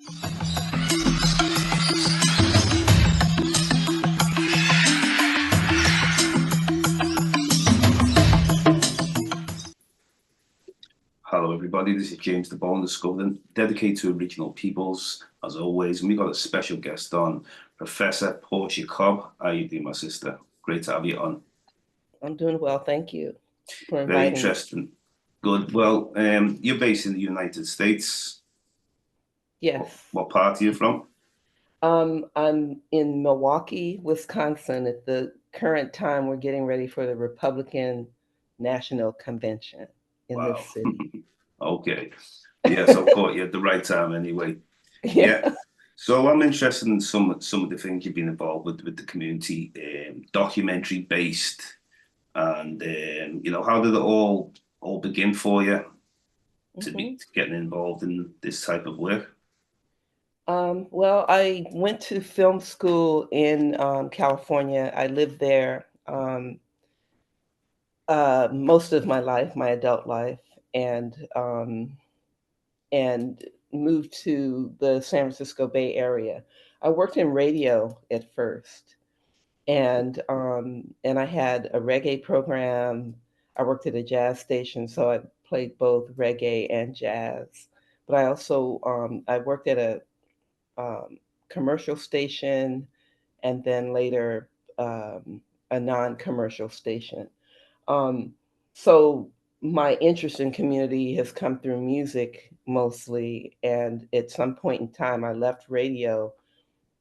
Hello, everybody. This is James Diboe, dedicated to regional peoples, as always. And we got a special guest on, Professor Portia Cobb. How you doing, my sister? Great to have you on. I'm doing well, thank you for Very inviting me. interesting. Good. Well, you're based in the United States. Yes. What part are you from? I'm in Milwaukee, Wisconsin. At the current time, we're getting ready for the Republican National Convention in this Wow. city. Okay. Yes, I've caught you at the right time anyway. Yeah. Yeah. So I'm interested in some of the things you've been involved with the community, documentary based, and how did it all begin for you hmm to getting involved in this type of work? Well, I went to film school in California. I lived there most of my life, my adult life, and moved to the San Francisco Bay Area. I worked in radio at first, and I had a reggae program. I worked at a jazz station, so I played both reggae and jazz. But I worked at a commercial station, and then later a non-commercial station. Um, so my interest in community has come through music mostly, and at some point in time, I left radio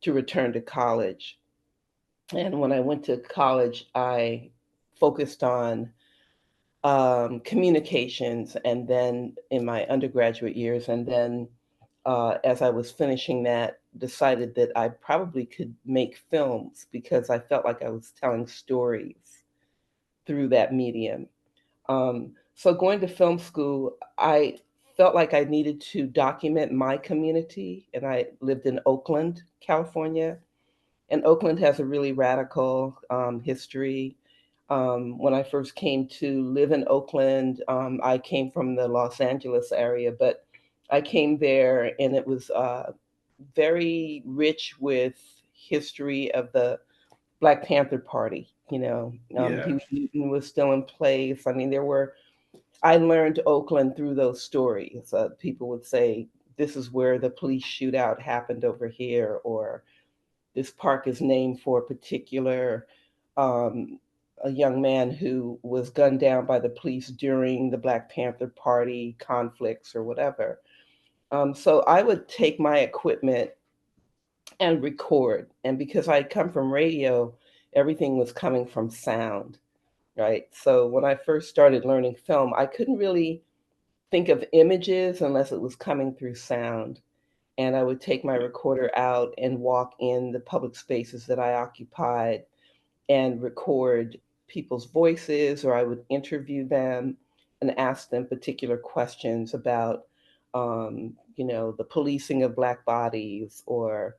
to return to college. And when I went to college, I focused on communications, and then in my undergraduate years, and then as I was finishing that, decided that I probably could make films because I felt like I was telling stories through that medium. So going to film school, I felt like I needed to document my community, and I lived in Oakland, California, and Oakland has a really radical history. When I first came to live in Oakland, I came from the Los Angeles area, but I came there and it was very rich with history of the Black Panther Party. Yeah, Huey Newton was still in place. I mean, I learned Oakland through those stories. People would say, this is where the police shootout happened over here, or this park is named for um, a young man who was gunned down by the police during the Black Panther Party conflicts or whatever. So I would take my equipment and record. And because I come from radio, everything was coming from sound, right? So when I first started learning film, I couldn't really think of images unless it was coming through sound. And I would take my recorder out and walk in the public spaces that I occupied and record people's voices, or I would interview them and ask them particular questions about, the policing of Black bodies, or,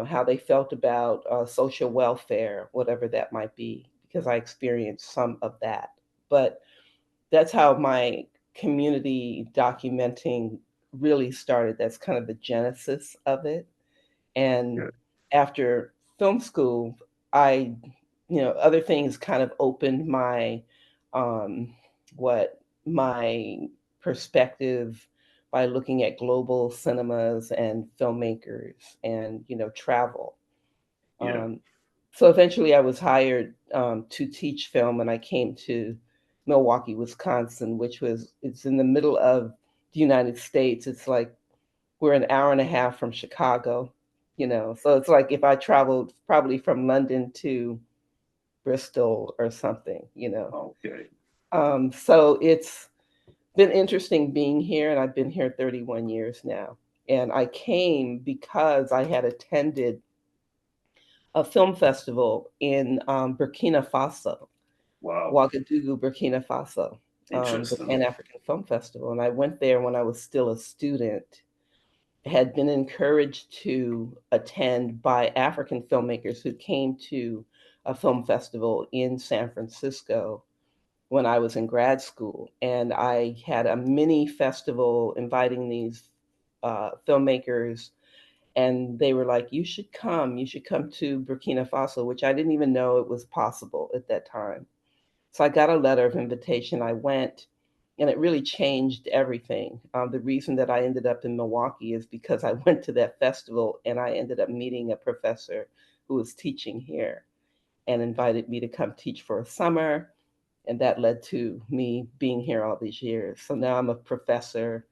how they felt about social welfare, whatever that might be, because I experienced some of that. But that's how my community documenting really started. That's kind of the genesis of it. And yeah, after film school, other things kind of opened um, my perspective by looking at global cinemas and filmmakers and, travel. yeah, Um, so eventually I was hired to teach film, and I came to Milwaukee, Wisconsin, it's in the middle of the United States. It's like we're an hour and a half from Chicago, so it's like if I traveled probably from London to Bristol or something. okay, So it's been interesting being here, and I've been here 31 years now. And I came because I had attended a film festival in Burkina Faso, wow, Ouagadougou, Burkina Faso, the interesting. Pan African Film Festival. And I went there when I was still a student, had been encouraged to attend by African filmmakers who came to a film festival in San Francisco when I was in grad school. And I had a mini festival inviting these filmmakers And they were like, you should come to Burkina Faso, which I didn't even know it was possible at that time. So I got a letter of invitation. I went, and it really changed everything. The reason that I ended up in Milwaukee is because I went to that festival and I ended up meeting a professor who was teaching here and invited me to come teach for a summer. And that led to me being here all these years. So now I'm a professor.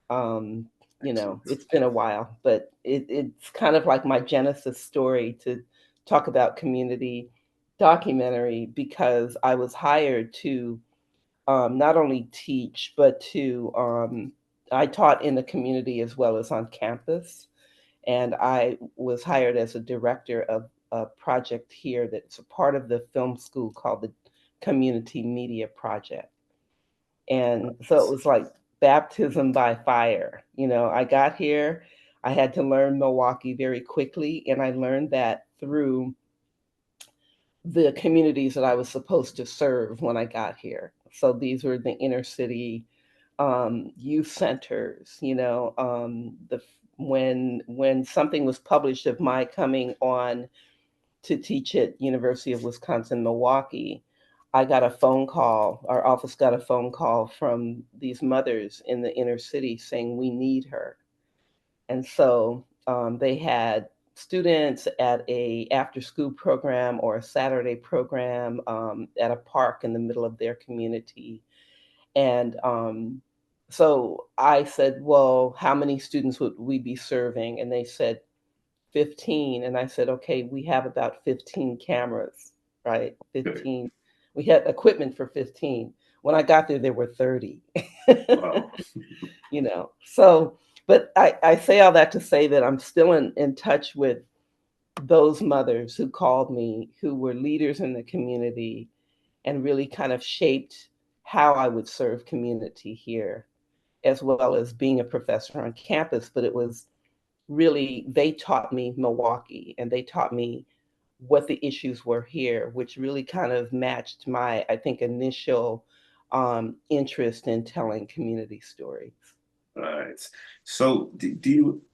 Um, Excellent. it's been a while, but it's kind of like my genesis story to talk about community documentary, because I was hired to not only teach, but I taught in the community as well as on campus. And I was hired as a director of a project here that's a part of the film school called the Community Media Project. And so it was like baptism by fire. I got here, I had to learn Milwaukee very quickly, and I learned that through the communities that I was supposed to serve when I got here. So these were the inner city youth centers. When something was published of my coming on to teach at University of Wisconsin Milwaukee, I got a phone call. Our office got a phone call from these mothers in the inner city saying we need her. And so they had students at a after school program or a Saturday program at a park in the middle of their community. And so I said, well, how many students would we be serving? And they said 15. And I said, okay, we have about 15 cameras, right? Okay. 15. We had equipment for 15. When I got there were 30. Wow. So, but I say all that to say that I'm still in touch with those mothers who called me, who were leaders in the community and really kind of shaped how I would serve community here, as well as being a professor on campus. But it was really, they taught me Milwaukee and they taught me what the issues were here, which really kind of matched my, I think, initial interest in telling community stories. Right. So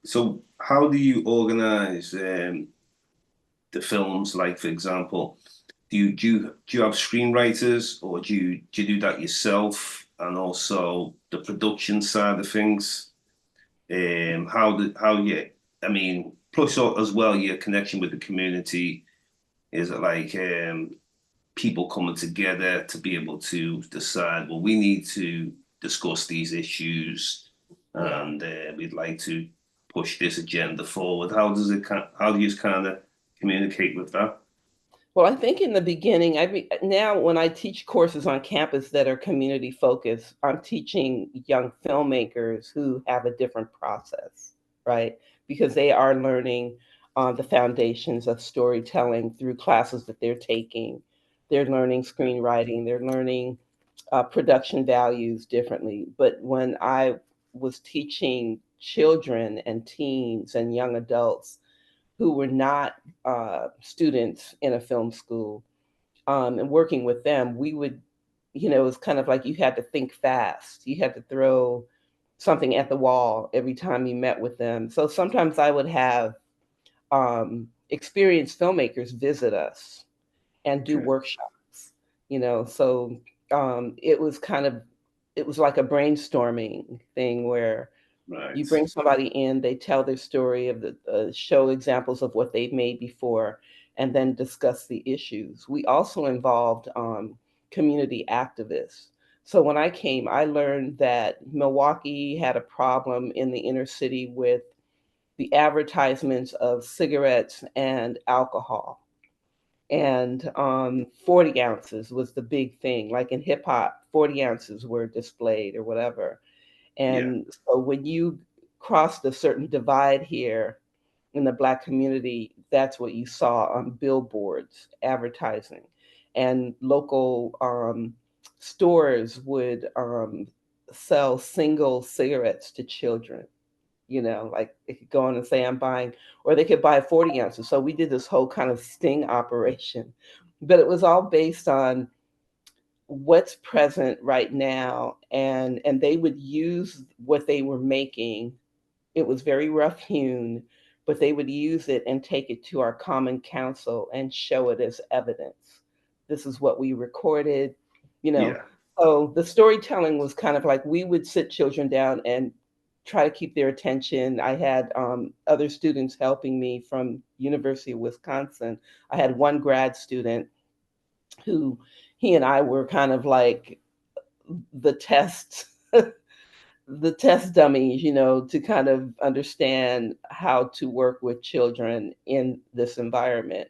so how do you organize the films? Like, for example, do you have screenwriters, or do you do that yourself? And also the production side of things. How you, I mean, plus as well your connection with the community. Is it like people coming together to be able to decide, well, we need to discuss these issues, Yeah. and we'd like to push this agenda forward. How do you kind of communicate with that? Well, I think in the beginning, now when I teach courses on campus that are community focused, I'm teaching young filmmakers who have a different process, right? Because they are learning the foundations of storytelling through classes that they're taking. They're learning screenwriting, they're learning production values differently. But when I was teaching children and teens and young adults who were not students in a film school, and working with them, we would, it was kind of like you had to think fast. You had to throw something at the wall every time you met with them. So sometimes I would have experienced filmmakers visit us and do Okay. workshops, so it was like a brainstorming thing where you Right. bring somebody in, they tell their story of the show examples of what they've made before, and then discuss the issues. We also involved community activists. So when I came, I learned that Milwaukee had a problem in the inner city with the advertisements of cigarettes and alcohol. And 40 ounces was the big thing. Like in hip hop, 40 ounces were displayed or whatever. Yeah. And so when you crossed a certain divide here in the Black community, that's what you saw on billboards, advertising. And local stores would sell single cigarettes to children. Like they could go on and say, I'm buying, or they could buy 40 ounces. So we did this whole kind of sting operation. But it was all based on what's present right now, and they would use what they were making. It was very rough hewn, but they would use it and take it to our common council and show it as evidence. This is what we recorded, you know. Yeah. So the storytelling was kind of like we would sit children down and try to keep their attention. I had other students helping me from University of Wisconsin. I had one grad student who he and I were kind of like the test the test dummies, to kind of understand how to work with children in this environment.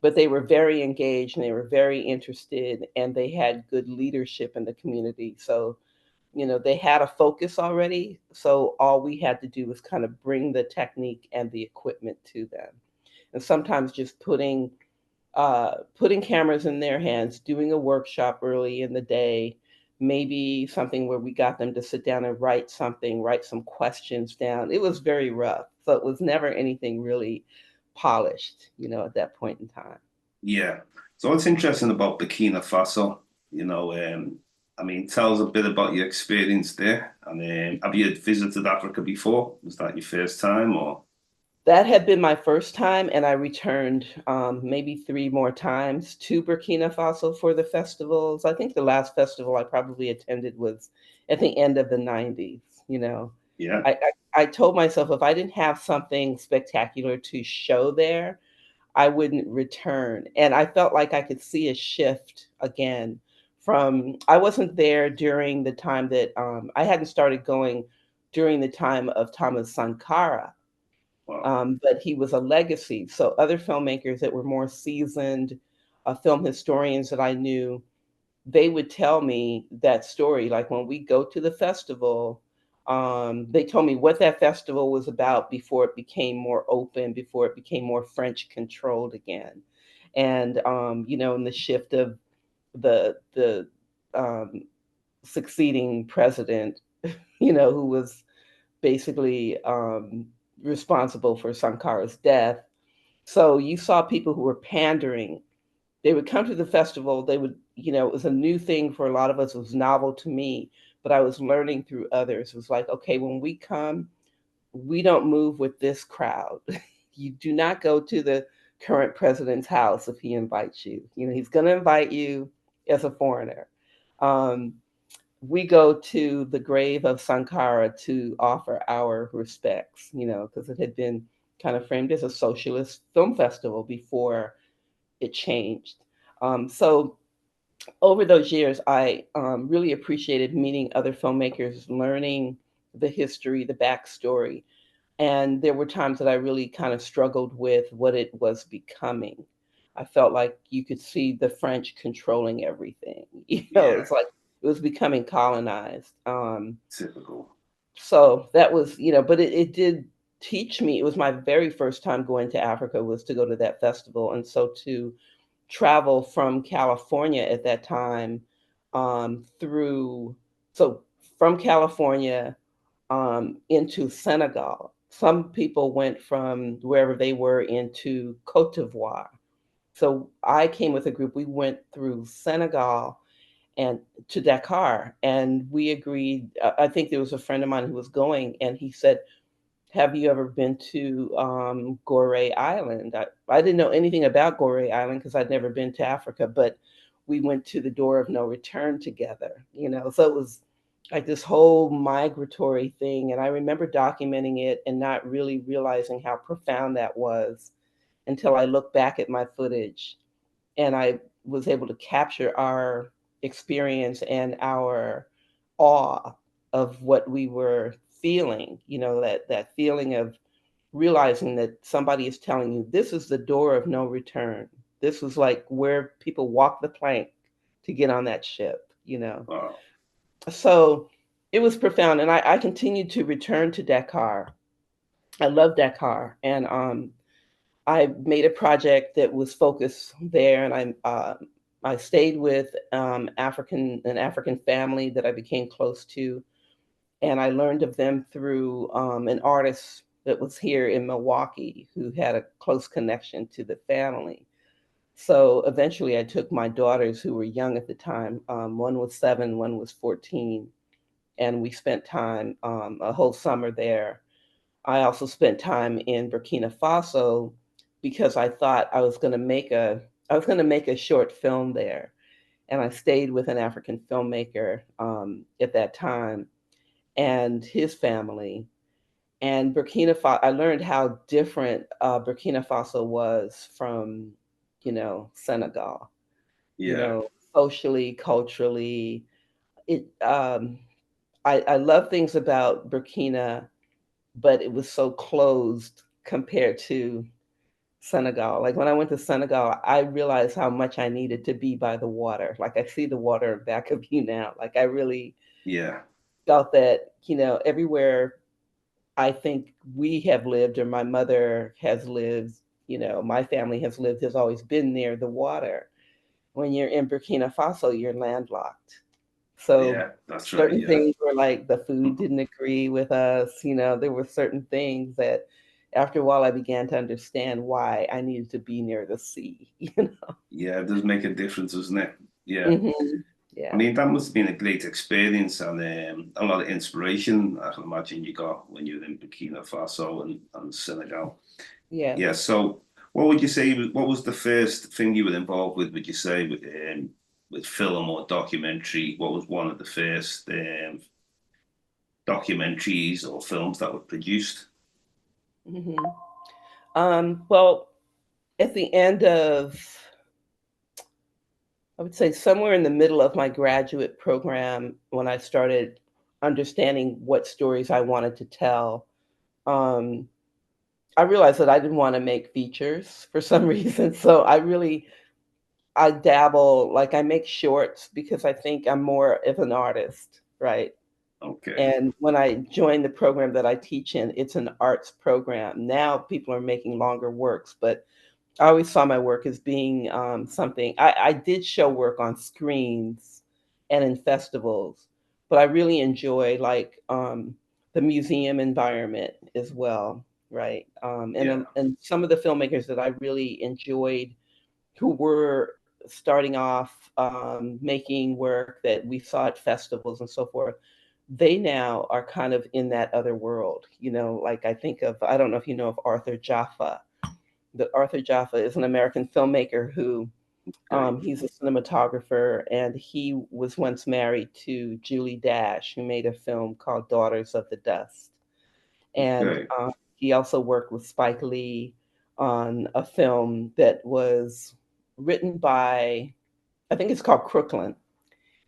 But they were very engaged and they were very interested and they had good leadership in the community. So, they had a focus already. So all we had to do was kind of bring the technique and the equipment to them. And sometimes just putting cameras in their hands, doing a workshop early in the day, maybe something where we got them to sit down and write something, write some questions down. It was very rough. So it was never anything really polished, at that point in time. Yeah. So what's interesting about Burkina Faso, I mean, tell us a bit about your experience there. And have you visited Africa before? Was that your first time or? That had been my first time, and I returned maybe three more times to Burkina Faso for the festivals. I think the last festival I probably attended was at the end of the 90s. Yeah. I told myself if I didn't have something spectacular to show there, I wouldn't return. And I felt like I could see a shift again from, I wasn't there during the time that I hadn't started going during the time of Thomas Sankara, Wow. but he was a legacy. So other filmmakers that were more seasoned, film historians that I knew, they would tell me that story. Like when we go to the festival, they told me what that festival was about before it became more open, before it became more French controlled again, and in the shift of the um, succeeding president, who was basically responsible for Sankara's death. So you saw people who were pandering. They would come to the festival. They would, it was a new thing for a lot of us. It was novel to me, but I was learning through others. It was like, okay, when we come, we don't move with this crowd. You do not go to the current president's house if he invites you. He's going to invite you as a foreigner. Um, we go to the grave of Sankara to offer our respects, because it had been kind of framed as a socialist film festival before it changed. So over those years, I really appreciated meeting other filmmakers, learning the history, the backstory. And there were times that I really kind of struggled with what it was becoming. I felt like you could see the French controlling everything. Yeah. It's like it was becoming colonized. Typical. So that was, but it did teach me. It was my very first time going to Africa was to go to that festival. And so to travel from California at that time through, so from California into Senegal. Some people went from wherever they were into Cote d'Ivoire. So I came with a group. We went through Senegal and to Dakar, and we agreed. I think there was a friend of mine who was going, and he said, "Have you ever been to Gorée Island?" I didn't know anything about Gorée Island because I'd never been to Africa, but we went to the Door of No Return together. So it was like this whole migratory thing, and I remember documenting it and not really realizing how profound that was until I looked back at my footage and I was able to capture our experience and our awe of what we were feeling, that feeling of realizing that somebody is telling you this is the door of no return. This was like where people walk the plank to get on that ship. Wow. So it was profound. And I continued to return to Dakar. I love Dakar. And I made a project that was focused there, and I stayed with an African family that I became close to, and I learned of them through an artist that was here in Milwaukee who had a close connection to the family. So eventually, I took my daughters who were young at the time. One was 7, one was 14, and we spent time a whole summer there I also spent time in Burkina Faso because I thought I was going to make a short film there, and I stayed with an African filmmaker at that time and his family. And Burkina Faso, I learned how different Burkina Faso was from, Senegal. Yeah, Socially, culturally. It. I love things about Burkina, but it was so closed compared to Senegal. Like when I went to Senegal, I realized how much I needed to be by the water. Like I see the water back of you now. Like I really yeah, felt that, everywhere I think we have lived or my mother has lived, my family has always been near the water. When you're in Burkina Faso, you're landlocked. So yeah. That's right. certain Yeah. things were like the food didn't agree with us. There were certain things that after a while I began to understand why I needed to be near the sea. Yeah, it does make a difference, doesn't it? Yeah. Hmm. I Yeah. mean, that must have been a great experience and a lot of inspiration, I can imagine you got when you were in Burkina Faso and Senegal. Yeah. Yeah, so what would you say, what was the first thing you were involved with, would you say, with film or documentary? What was one of the first documentaries or films that were produced? Hmm. Well, at the end of, I would say somewhere in the middle of my graduate program, when I started understanding what stories I wanted to tell, um, I realized that I didn't want to make features for some reason. So I dabble, like I make shorts because I think I'm more of an artist, right? Okay. And when I joined the program that I teach in, it's an arts program. Now people are making longer works, but I always saw my work as being something. I did show work on screens and in festivals, but I really enjoy like the museum environment as well, right? Yeah. And some of the filmmakers that I really enjoyed who were starting off making work that we saw at festivals and so forth, they now are kind of in that other world. Like I think of, I don't know if you know of Arthur Jaffa. That Arthur Jaffa is an American filmmaker who Okay. he's a cinematographer, and he was once married to Julie Dash, who made a film called Daughters of the Dust. And Okay. he also worked with Spike Lee on a film that was written by, I think it's called Crooklyn.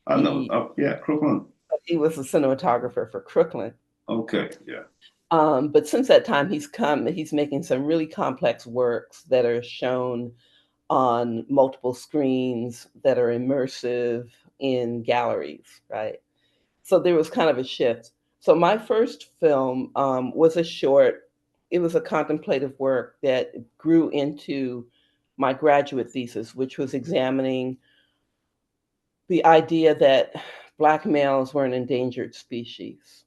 I know. He Oh, yeah, Crooklyn. he was a cinematographer for Crooklyn. Okay. Yeah. But since that time, he's making some really complex works that are shown on multiple screens that are immersive in galleries, right? So there was kind of a shift. So my first film was a short. It was a contemplative work that grew into my graduate thesis, which was examining the idea that Black males were an endangered species,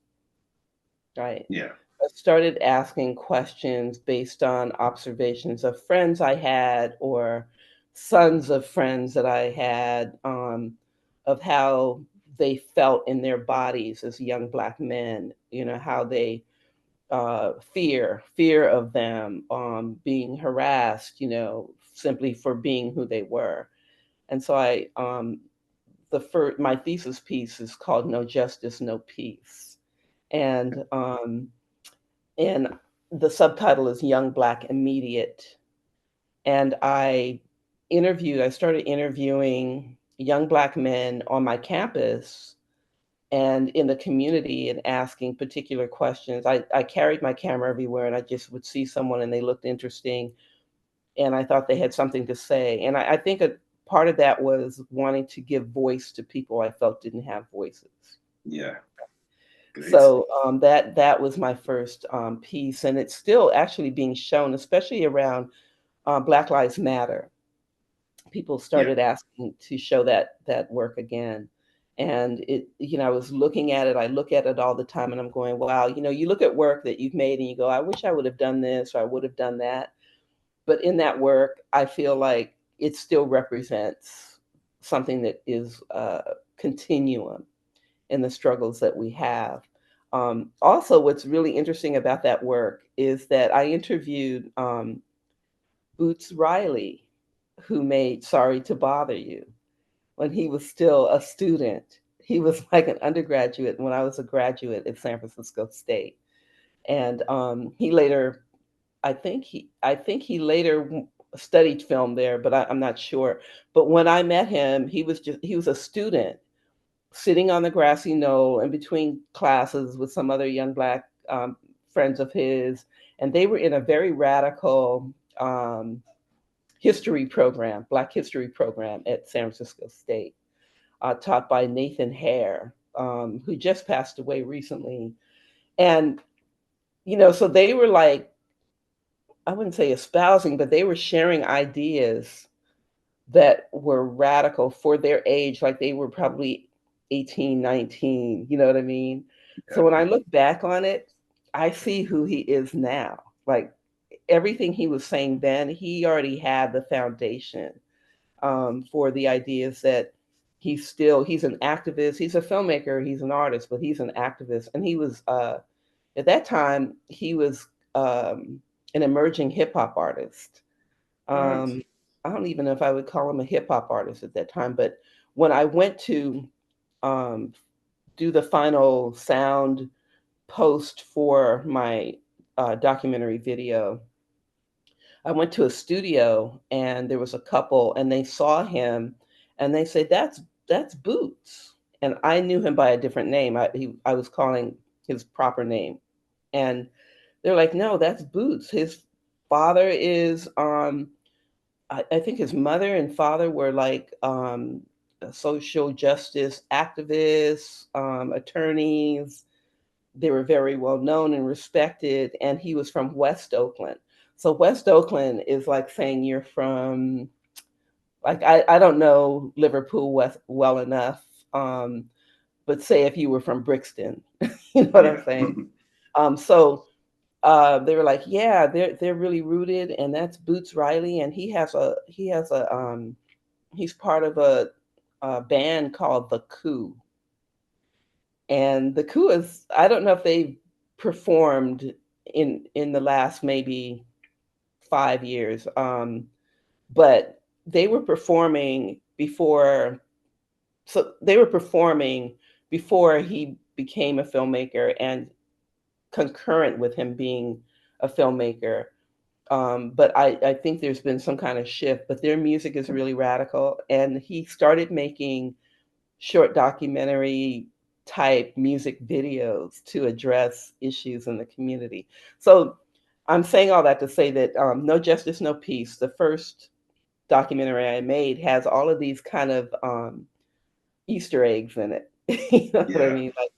right? Yeah. I started asking questions based on observations of friends I had or sons of friends that I had, of how they felt in their bodies as young Black men, how they fear of them being harassed, simply for being who they were. And so my thesis piece is called No Justice, No Peace. And and the subtitle is Young Black Immediate. And I started interviewing young Black men on my campus and in the community and asking particular questions. I carried my camera everywhere and I just would see someone and they looked interesting and I thought they had something to say. And I think a part of that was wanting to give voice to people I felt didn't have voices. Yeah. Great. So that was my first piece, and it's still actually being shown, especially around Black Lives Matter. People Yeah. started asking to show that work again, and I was looking at it. I look at it all the time, and I'm going, wow. You look at work that you've made, and you go, I wish I would have done this, or I would have done that. But in that work, I feel like it still represents something that is a continuum in the struggles that we have. Also, what's really interesting about that work is that I interviewed Boots Riley, who made Sorry to Bother You when he was still a student. He was like an undergraduate when I was a graduate at San Francisco State. And he later, I think he later studied film there, but I'm not sure. But when I met him, he was a student sitting on the grassy knoll in between classes with some other young Black friends of his, and they were in a very radical um, history program, Black history program at San Francisco State, taught by Nathan Hare, who just passed away recently. And, so they were like, I wouldn't say espousing, but they were sharing ideas that were radical for their age, like they were probably 18, 19, you know what I mean? So Yeah. when I look back on it, I see who he is now. Like everything he was saying then, he already had the foundation for the ideas that he's an activist, he's a filmmaker, he's an artist, but he's an activist. And he was, at that time, he was an emerging hip hop artist. Right. um, I don't even know if I would call him a hip hop artist at that time, but when I went to um, do the final sound post for my documentary video, I went to a studio and there was a couple and they saw him and they said, that's Boots. And I knew him by a different name. I was calling his proper name. And they're like, no, that's Boots. His father is I think his mother and father were like social justice activists, attorneys. They were very well known and respected, and he was from West Oakland. So West Oakland is like saying you're from, like, I don't know Liverpool West well enough, um, but say if you were from Brixton, you know what I'm Yeah. saying? So they were like, yeah, they're really rooted, and that's Boots Riley, and he's part of a band called The Coup, and The Coup is, I don't know if they've performed in the last maybe 5 years, but they were performing before. So they were performing before he became a filmmaker and concurrent with him being a filmmaker. But I think there's been some kind of shift, but their music is really radical. And he started making short documentary type music videos to address issues in the community. So I'm saying all that to say that No Justice, No Peace, the first documentary I made, has all of these kind of Easter eggs in it. You know what I Yeah. mean? Like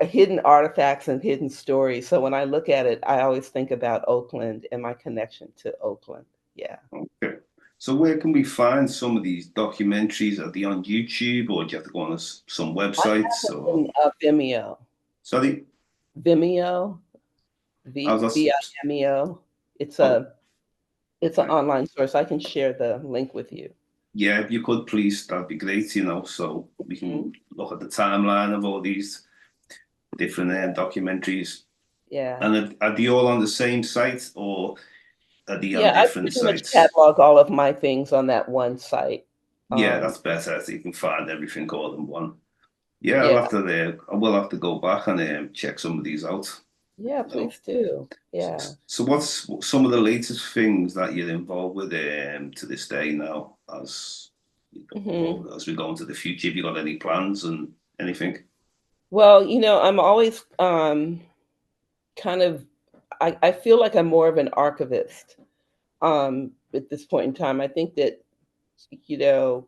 hidden artifacts and hidden stories. So when I look at it, I always think about Oakland and my connection to Oakland. Yeah. Okay. So where can we find some of these documentaries? Are they on YouTube or do you have to go on some I websites have or them in Vimeo. sorry? Vimeo, I was Vimeo. It's oh a it's an right. online source. I can share the link with you. Yeah, if you could please, that'd be great, so we Mhm. can look at the timeline of all these different documentaries. Yeah. And are they all on the same site or are they on Yeah, I different pretty much sites? catalog all of my things on that one site. Yeah, Um, that's better. So you can find everything all in one. Yeah, yeah. I will have to go back and check some of these out. Yeah, So, please do. Yeah. so what's some of the latest things that you're involved with to this day now, Hmm. as we go into the future? Have you got any plans and anything? Well, I'm always kind of I feel like I'm more of an archivist at this point in time. I think that, you know,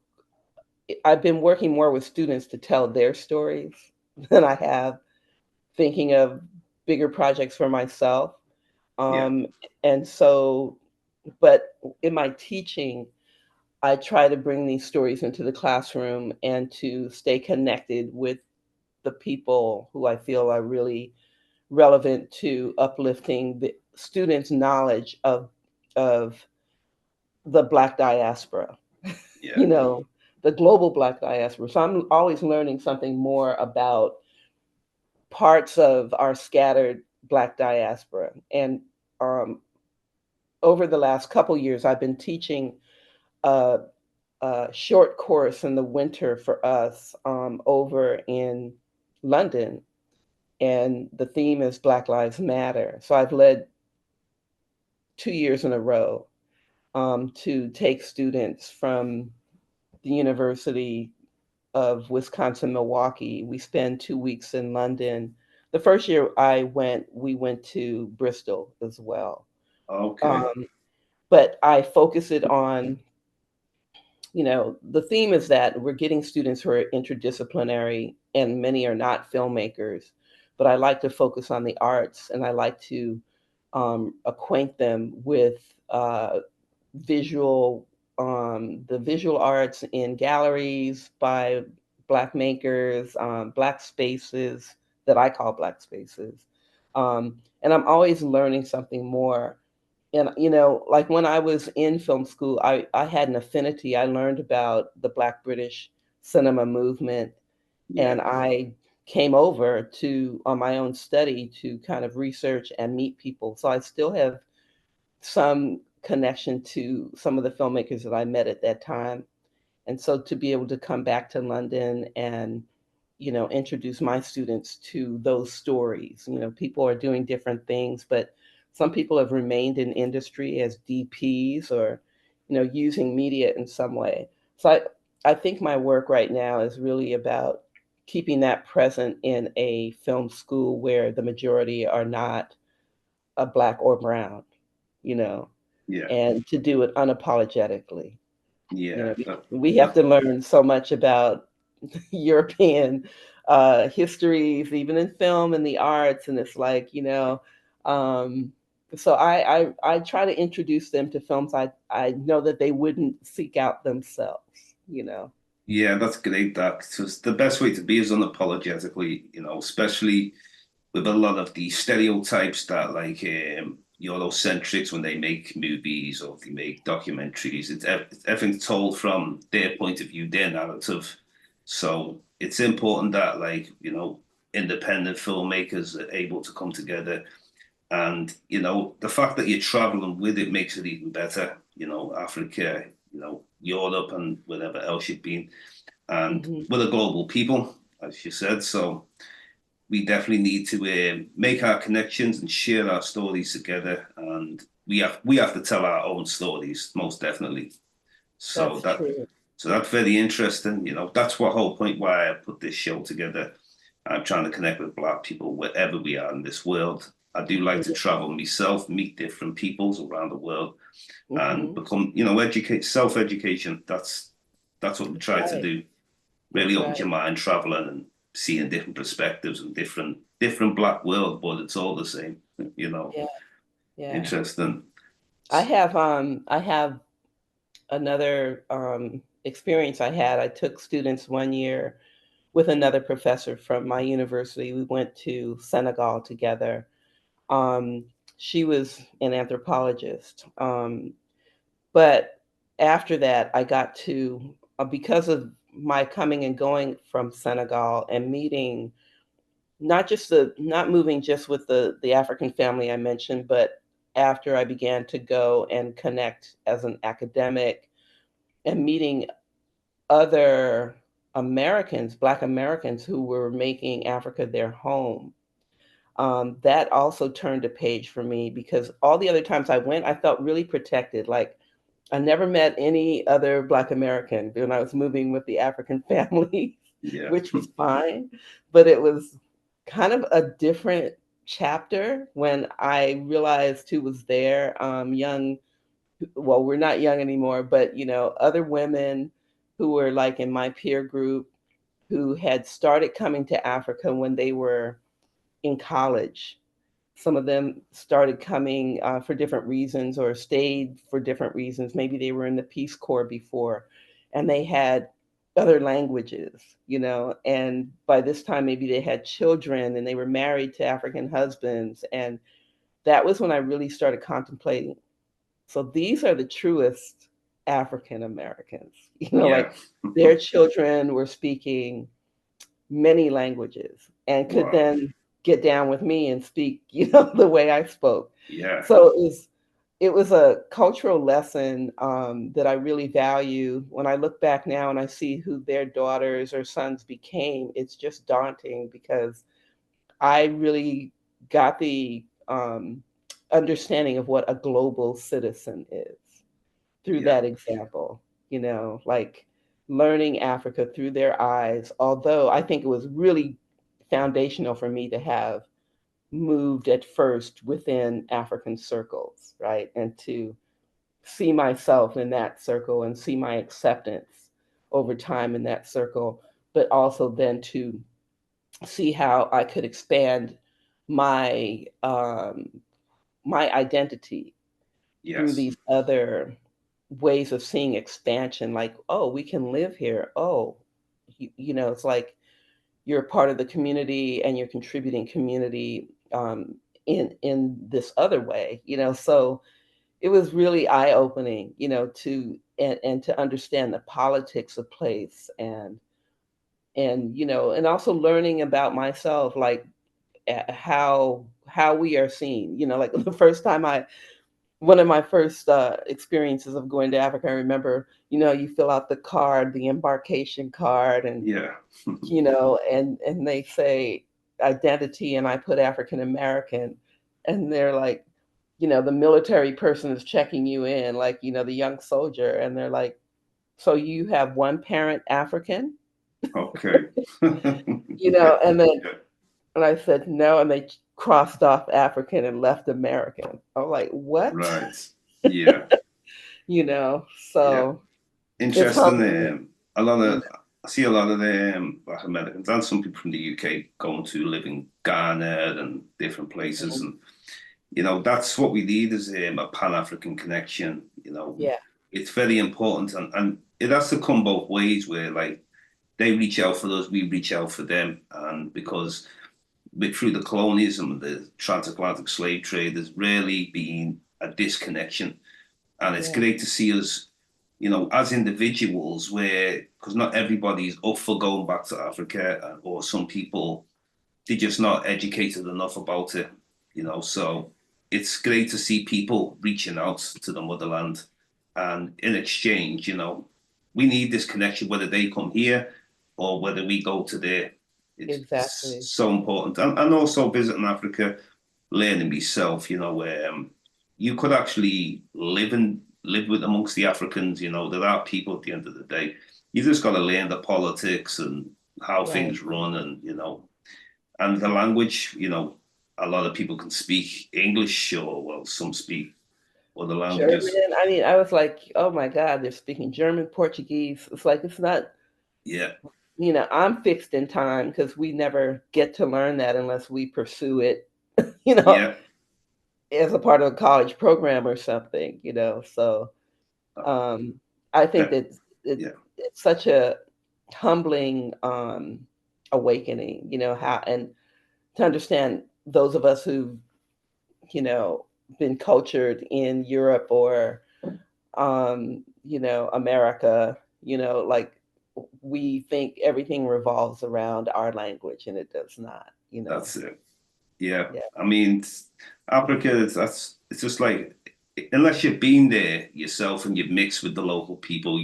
I've been working more with students to tell their stories than I have thinking of bigger projects for myself. Yeah, Um, and so, but in my teaching, I try to bring these stories into the classroom and to stay connected with the people who I feel are really relevant to uplifting the students' knowledge of the Black diaspora, yeah, you know, the global Black diaspora. So I'm always learning something more about parts of our scattered Black diaspora. And um, over the last couple years, I've been teaching a, a short course in the winter for us over in London, and the theme is Black Lives Matter. So I've led 2 years in a row to take students from the University of Wisconsin Milwaukee. We spend 2 weeks in London. The first year I went, we went to Bristol as well. Okay. Um, but I focus it on, the theme is that we're getting students who are interdisciplinary, and many are not filmmakers. But I like to focus on the arts, and I like to acquaint them with visual, the visual arts in galleries by Black makers, Black spaces that I call Black spaces. And I'm always learning something more. And, like when I was in film school, I had an affinity. I learned about the Black British cinema movement, Yeah. and I came over to on my own study to kind of research and meet people. So I still have some connection to some of the filmmakers that I met at that time. And so to be able to come back to London and, introduce my students to those stories. People are doing different things, but some people have remained in industry as DPs or, using media in some way. So I think my work right now is really about keeping that present in a film school where the majority are not a Black or brown, you know, Yeah. and to do it unapologetically. Yeah. We have That to learn so much about European histories, even in film and the arts, and it's like, um, so I try to introduce them to films I know that they wouldn't seek out themselves. Yeah, that's great. That because the best way to be is unapologetically, especially with a lot of the stereotypes that like Eurocentrics when they make movies or they make documentaries. Everything's told from their point of view, their narrative. So it's important that like independent filmmakers are able to come together, and the fact that you're traveling with it makes it even better. Africa, Europe, and wherever else you've been, and Hmm. we're a global people, as you said. So we definitely need to make our connections and share our stories together, and we have to tell our own stories most definitely. So That's that true. so that's very interesting. That's what whole point why I put this show together. I'm trying to connect with Black people wherever we are in this world. I do like to travel myself, meet different peoples around the world, and Hmm. become, educate, self-education. That's what we That's try to right. do. Really That's opens right. your mind traveling and seeing different perspectives and different Black world, but it's all the same. You know, Yeah. Yeah. interesting. I have another experience I had. I took students one year with another professor from my university. We went to Senegal together. Um, she was an anthropologist. But after that, I got to, because of my coming and going from Senegal and meeting not moving just with the African family I mentioned, but after I began to go and connect as an academic and meeting other Americans, Black Americans who were making Africa their home. That also turned a page for me because all the other times I went, I felt really protected. Like I never met any other Black American when I was moving with the African family, Yeah, which was fine, but it was kind of a different chapter when I realized who was there. Young, well, we're not young anymore, but other women who were like in my peer group who had started coming to Africa when they were in college. Some of them started coming for different reasons or stayed for different reasons. Maybe they were in the Peace Corps before and they had other languages, and by this time, maybe they had children and they were married to African husbands. And that was when I really started contemplating. So these are the truest African Americans, yeah. like their children were speaking many languages and could Wow. then get down with me and speak, the way I spoke. Yeah. So it was a cultural lesson that I really value. When I look back now and I see who their daughters or sons became, it's just daunting because I really got the understanding of what a global citizen is through Yeah. that example, like learning Africa through their eyes. Although I think it was really foundational for me to have moved at first within African circles, right? And to see myself in that circle and see my acceptance over time in that circle, but also then to see how I could expand my my identity through Yes. these other ways of seeing expansion. Like, oh, we can live here. Oh, it's like you're a part of the community and you're contributing community in this other way. So it was really eye opening, to and to understand the politics of place and also learning about myself, like how we are seen. Like the first time I one of my first experiences of going to Africa, I remember, you fill out the card, the embarkation card, and Yeah. and they say identity, and I put African American, and they're like, the military person is checking you in, like, the young soldier, and they're like, so you have one parent African, Okay. and then Yeah. and I said no, and they crossed off African and left American. I'm like, what? Right. Yeah. Yeah. So it's Interesting. humbling. A lot you know, of I see a lot of the Black Americans and some people from the UK going to live in Ghana and different places, mhm. and that's what we need is a Pan-African connection. Yeah, It's very important, and it has to come both ways. Where like they reach out for us, we reach out for them, and because through the colonialism, the transatlantic slave trade, there's really been a disconnection, and it's yeah, great to see us, as individuals, where because not everybody's up for going back to Africa, or some people they're just not educated enough about it, So it's great to see people reaching out to the motherland, and in exchange, we need this connection, whether they come here or whether we go to there. It's exactly. so important, and also visiting Africa, learning myself, you could actually live with amongst the Africans. There are people at the end of the day. You just got to learn the politics and how Right. things run, and and the language, a lot of people can speak English, or well, some speak other languages. German. I mean, I was like, oh my God, they're speaking German, Portuguese. It's like it's not. Yeah, I'm fixed in time because we never get to learn that unless we pursue it. You know, yeah, as a part of a college program or something. So uh, um, I think that, that yeah, it's such a humbling awakening. How and to understand those of us who've you know been cultured in Europe or America, like we think everything revolves around our language and it does not. that's it. Yeah, Yeah. I mean, Africa. It's just like unless you've been there yourself and you've mixed with the local people,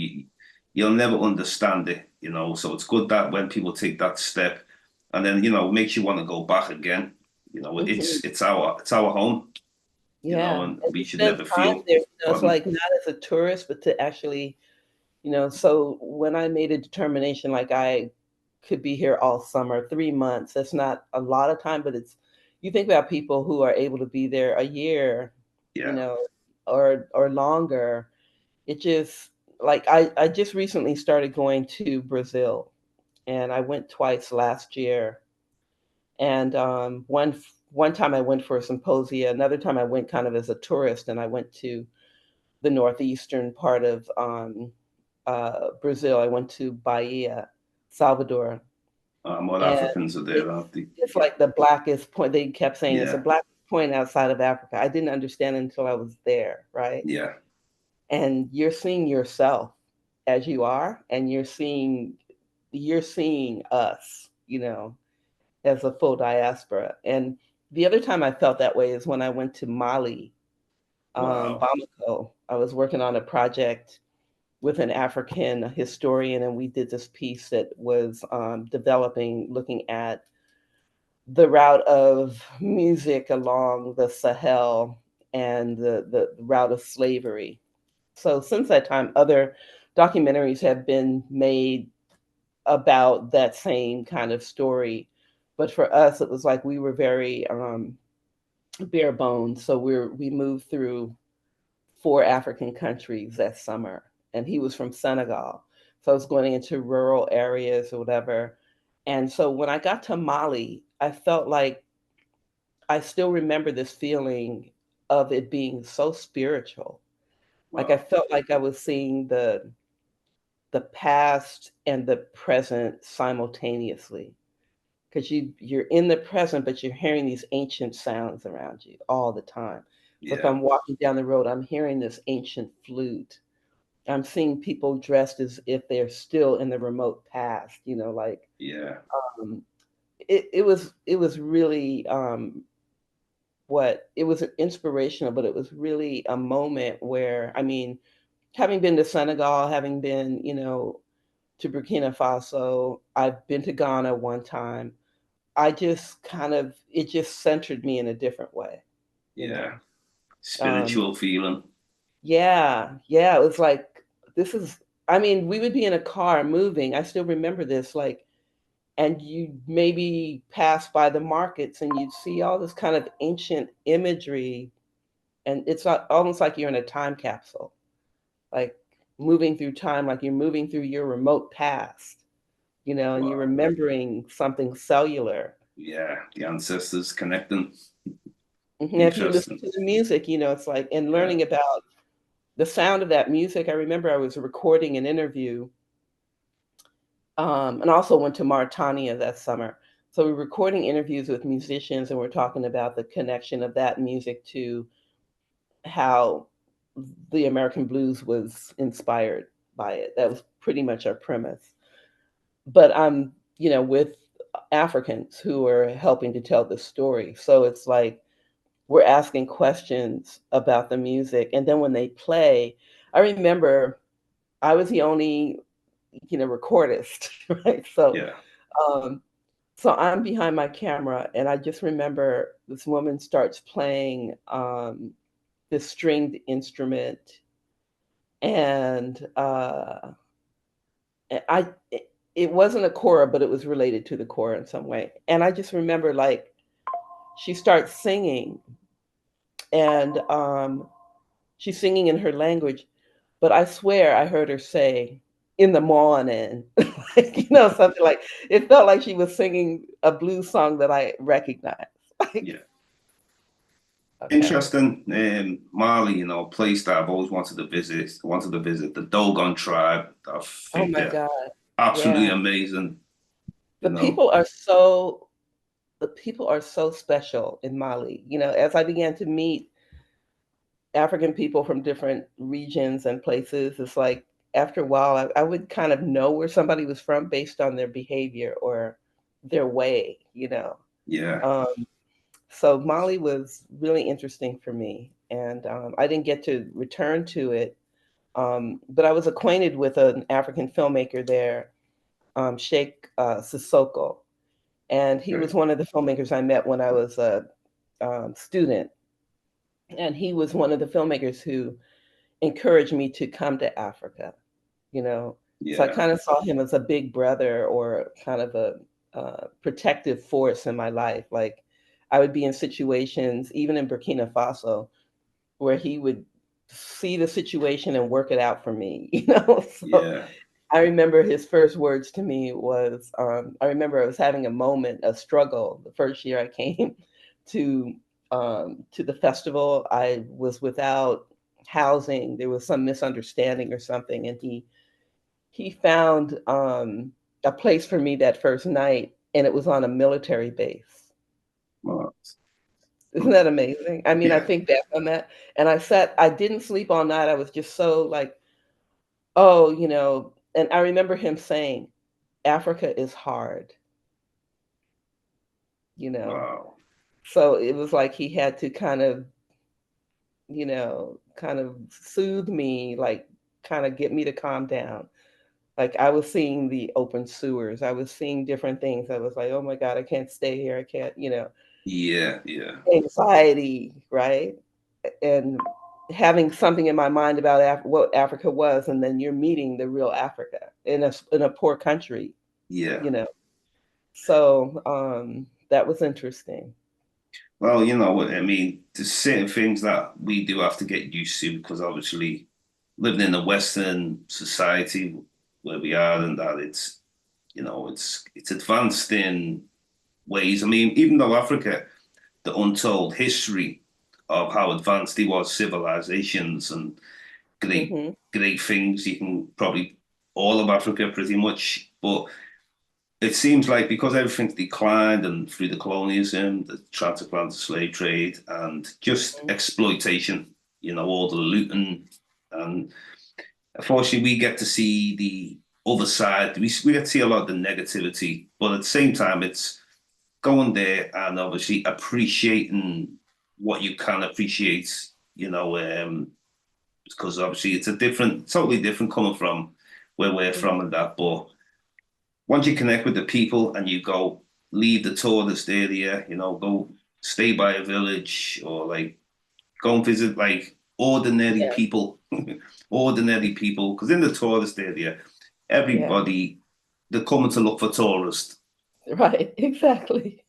you'll never understand it. So it's good that when people take that step, and then it makes you want to go back again. Mhm. It's our home. Yeah. And And we to should spend never time feel. there, it's Pardon. like not as a tourist, but to actually, so when I made a determination, like I could be here all summer, 3 months, that's not a lot of time, but you think about people who are able to be there a year, you Yeah. know, or longer. It just like I just recently started going to Brazil, and I went twice last year. And one time I went for a symposia, another time I went kind of as a tourist, and I went to the northeastern part of Brazil. I went to Bahia, Salvador, More and Africans are there, it's aren't they? it's Yeah. like the blackest point. They kept saying it's the Yeah. blackest point outside of Africa. I didn't understand until I was there, right? Yeah. And you're seeing yourself as you are, and you're seeing us, as a full diaspora. And the other time I felt that way is when I went to Mali, Wow. Bamako. I was working on a project with an African historian, and we did this piece that was developing, looking at the route of music along the Sahel and the route of slavery. So since that time, other documentaries have been made about that same kind of story. But for us, it was like we were very bare bones. So we moved through 4 African countries that summer, and he was from Senegal. So I was going into rural areas or whatever. And so when I got to Mali, I felt like I still remember this feeling of it being so spiritual. Like I Wow. felt like I was seeing the past and the present simultaneously, because you're in the present, but you're hearing these ancient sounds around you all the time. So if Yeah. I'm walking down the road, I'm hearing this ancient flute. I'm seeing people dressed as if they're still in the remote past, like Yeah. um, it was really what it was inspirational, but it was really a moment where, I mean, having been to Senegal, having been, to Burkina Faso, I've been to Ghana one time. I just kind of it just centered me in a different way, you Yeah. know. Um, Spiritual feeling. yeah, yeah, it was like this is I mean, we would be in a car moving. I still remember this, like, and you maybe pass by the markets and you'd see all this kind of ancient imagery, and it's not, almost like you're in a time capsule, like moving through time, like you're moving through your remote past, and you're Wow. remembering something cellular. Yeah. The ancestors connecting. Mhm. If you listen Interesting. to the music, it's like, and Yeah. learning about the sound of that music. I remember I was recording an interview, and also went to Mauritania that summer. So we're recording interviews with musicians, and we're talking about the connection of that music to how the American blues was inspired by it. That was pretty much our premise. But I'm, with Africans who are helping to tell the story. So it's like we're asking questions about the music. And then when they play, I remember I was the only, recordist, right? Yeah. Um, so I'm behind my camera, and I just remember this woman starts playing this stringed instrument, and it wasn't a kora, but it was related to the kora in some way. And I just remember, like, she starts singing, and she's singing in her language, but I swear I heard her say "in the morning," like, something like, it felt like she was singing a blues song that I recognized. Like, Yeah. okay. Interesting. Mali, place that I've always wanted to visit. Wanted to visit the Dogon tribe. I Oh think my they're God. absolutely Yeah. amazing. You The know. people are so the people are so special in Mali. As I began to meet African people from different regions and places, it's like after a while, I would kind of know where somebody was from based on their behavior or their way. Yeah. Um, so Mali was really interesting for me, and I didn't get to return to it, but I was acquainted with an African filmmaker there, Sheikh Sissoko, and he Okay. was one of the filmmakers I met when I was a student, and he was one of the filmmakers who encouraged me to come to Africa, you know. So I Yeah. kind of saw him as a big brother or kind of a protective force in my life. Like I would be in situations, even in Burkina Faso, where he would see the situation and work it out for me, So Yeah. I remember his first words to me was, I remember I was having a moment, a struggle, the first year I came to to the festival. I was without housing. There was some misunderstanding or something, and he found a place for me that first night, and it was on a military base. Well, Isn't that amazing? I mean, I yeah. think back on that, and I didn't sleep all night. I was just so like, oh, and I remember him saying, Africa is hard. you know. Wow. So it was like he had to kind of, kind of soothe me, like kind of get me to calm down. Like I was seeing the open sewers. I was seeing different things. I was like, oh my God, I can't stay here. I can't, Yeah, yeah, anxiety, right? And having something in my mind about what Africa was, and then you're meeting the real Africa in a poor country, yeah. you know. So that was interesting. Well, you know what I mean. There's certain things that we do have to get used to because obviously living in a Western society where we are and that it's it's advanced in ways. I mean, even though Africa, the untold history of how advanced they was civilizations and great Hmm. great things you can probably all of Africa pretty much, but it seems like because everything's declined and through the colonialism, the transatlantic slave trade, and just exploitation, all the looting, and unfortunately, we get to see the other side. We get to see a lot of the negativity, but at the same time, it's going there and obviously appreciating what you can appreciate, because obviously it's a totally different coming from where we're from and that, but once you connect with the people and you go leave the tourist area, go stay by a village or like go and visit like ordinary Yeah, people, ordinary people. Because in the tourist area, yeah, everybody they're coming to look for tourists, right, exactly.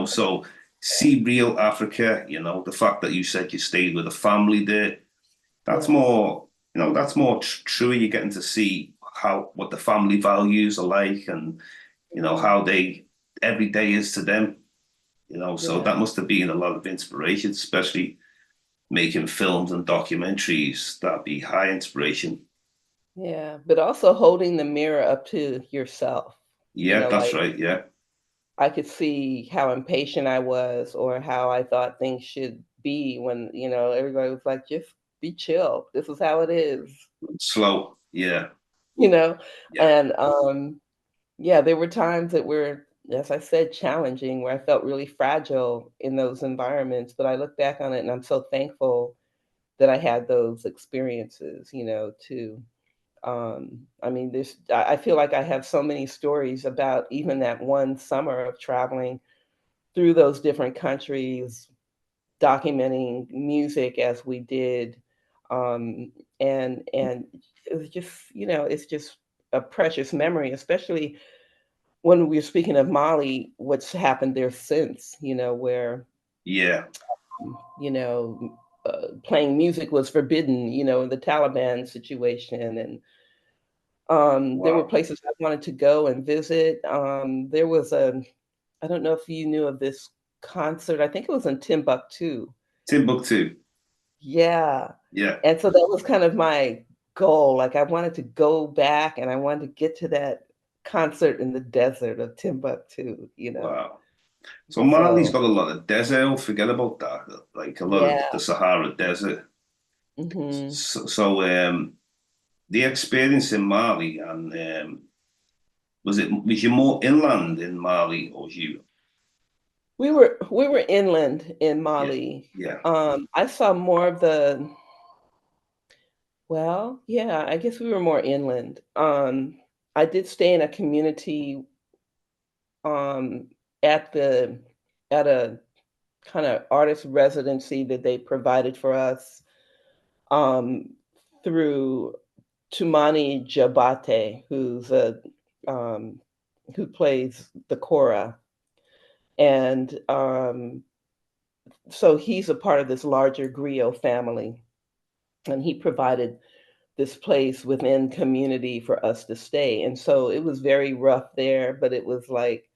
So see real Africa, the fact that you said you stayed with a family there, that's Yes, more, that's more true. You're getting to see how what the family values are like and hmm, how they every day is to them, so yeah, that must have been a lot of inspiration, especially making films and documentaries. That'd be high inspiration. yeah. But also holding the mirror up to yourself. Yeah, that's Like right. Yeah, I could see how impatient I was or how I thought things should be when, everybody was like, just be chill. This is how it is, slow. Yeah, you know? yeah, And yeah, there were times that were, as I said, challenging where I felt really fragile in those environments. But I look back on it and I'm so thankful that I had those experiences, to I mean, I feel like I have so many stories about even that one summer of traveling through those different countries, documenting music as we did, and it was just, it's just a precious memory, especially when we're speaking of Mali, what's happened there since, where, yeah. playing music was forbidden, the Taliban situation, and there were Wow. places I wanted to go and visit. There was I don't know if you knew of this concert. I think it was in Timbuktu. Timbuktu. Yeah. Yeah. And so that was kind of my goal. Like I wanted to go back and I wanted to get to that concert in the desert of Timbuktu. Wow. So Mali's So got a lot of desert. Oh, forget about that. Like a lot of yeah. the Sahara Desert. Hmm. So, the experience in Mali and was you more inland in Mali or was you? We were inland in Yeah. Mali. Yeah. I saw more of the well, yeah, I guess we were more inland. I did stay in a community um at the at a kind of artist residency that they provided for us um through Tumani Jabate, um who plays the kora. And so he's a part of this larger griot family, and he provided this place within community for us to stay. And so it was very rough there, but it was like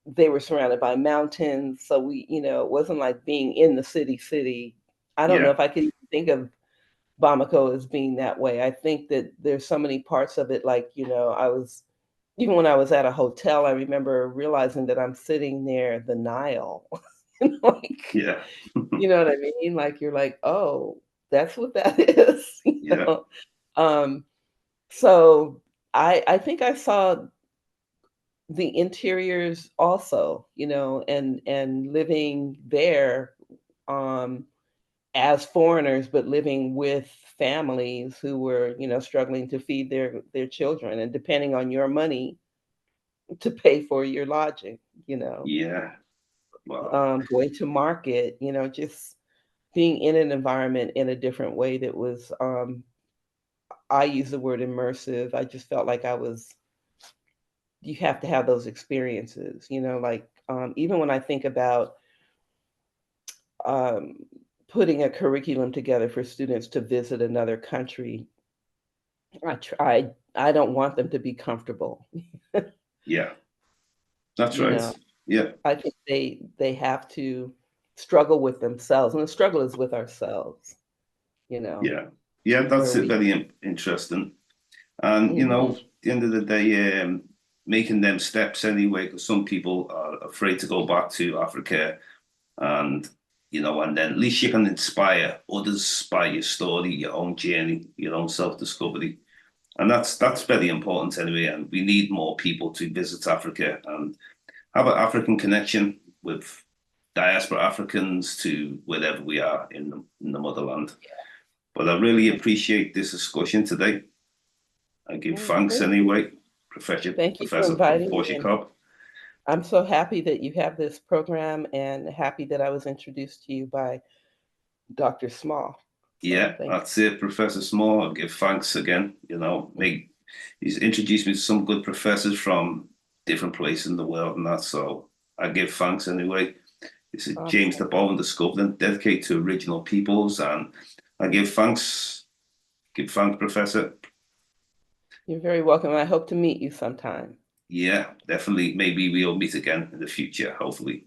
they were surrounded by mountains. So it wasn't like being in the city. I don't know Yeah. if I could even think of Bamako as being that way. I think that there's so many parts of it, like, I was, even when I was at a hotel, I remember realizing that I'm sitting near the Nile. Like, Yeah. you know what I mean? Like, you're like, oh, that's what that is, Yeah. Um, so I think I saw the interiors also, and living there, um, as foreigners, but living with families who were, struggling to feed their children and depending on your money to pay for your lodging, you know, Yeah. Wow. going to market, just being in an environment in a different way that was, I use the word immersive. I just felt like you have to have those experiences, like, even when I think about, um, putting a curriculum together for students to visit another country, I don't want them to be comfortable. Yeah, that's You right. know, Yeah, I think they have to struggle with themselves, and the struggle is with ourselves, yeah, yeah. That's where it. we Very interesting. And Mhm. at the end of the day, making them steps anyway, because some people are afraid to go back to Africa, and and then at least you can inspire others by your story, your own journey, your own self-discovery. And that's very important anyway. And we need more people to visit Africa and have an African connection with diaspora Africans to wherever we are in the motherland. But I really appreciate this discussion today. I give thanks Thank you. anyway, Professor Thank you for Professor inviting me, Portia and Cobb. I'm so happy that you have this program and happy that I was introduced to you by Dr. Small. So Yeah, thank that's it, Professor Small. I give thanks again. you. He's introduced me to some good professors from different places in the world and that. So I give thanks anyway. This is James Awesome. Diboe and the Scoveland, dedicated to original peoples, and I give thanks, Professor. You're very welcome. I hope to meet you sometime, Yeah, definitely. Maybe we'll meet again in the future, hopefully.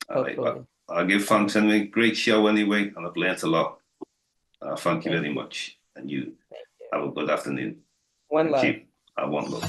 All right, well, hopefully. I'll give All right. thanks anyway. Great show anyway, and I've learnt a lot. Thank you Thank very you. much. And you Thank you. have a good afternoon. One Thank love. you. I want love.